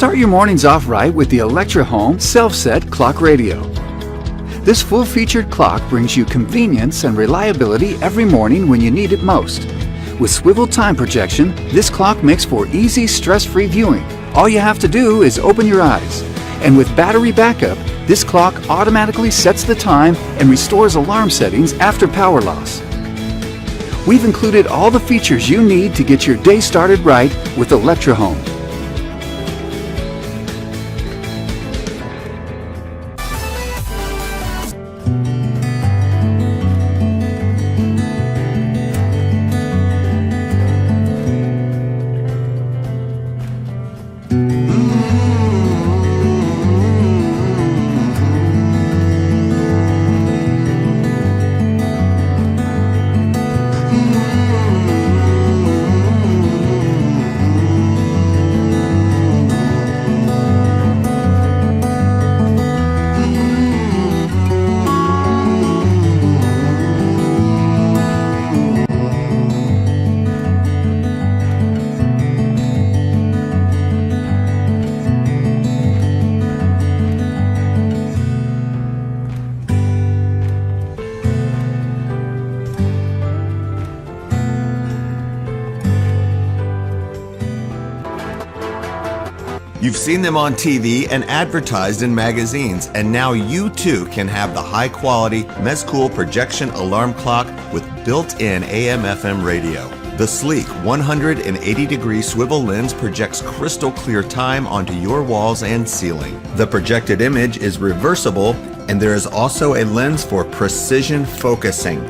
Start your mornings off right with the Electrohome self-set clock radio. This full-featured clock brings you convenience and reliability every morning when you need it most. With swivel time projection, this clock makes for easy, stress-free viewing. All you have to do is open your eyes. And with battery backup, this clock automatically sets the time and restores alarm settings after power loss. We've included all the features you need to get your day started right with Electrohome. You've seen them on TV and advertised in magazines, and now you too can have the high-quality Mezcool projection alarm clock with built-in AM/FM radio. The sleek 180-degree swivel lens projects crystal clear time onto your walls and ceiling. The projected image is reversible, and there is also a lens for precision focusing.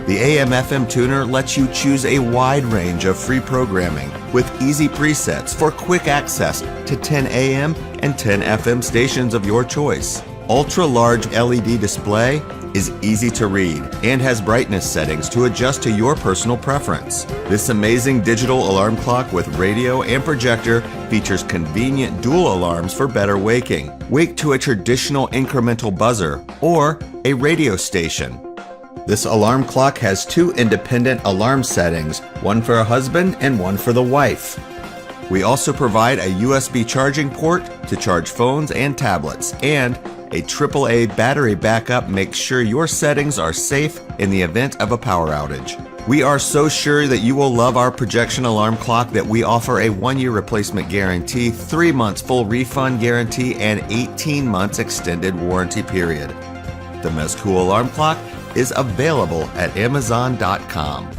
The AM/FM tuner lets you choose a wide range of free programming with easy presets for quick access to 10 AM and 10 FM stations of your choice. Ultra-large LED display is easy to read and has brightness settings to adjust to your personal preference. This amazing digital alarm clock with radio and projector features convenient dual alarms for better waking. Wake to a traditional incremental buzzer or a radio station. This alarm clock has two independent alarm settings, one for a husband and one for the wife. We also provide a USB charging port to charge phones and tablets, and a AAA battery backup makes sure your settings are safe in the event of a power outage. We are so sure that you will love our projection alarm clock that we offer a 1-year replacement guarantee, 3 months full refund guarantee, and 18 months extended warranty period. The Mezcool alarm clock is available at Amazon.com.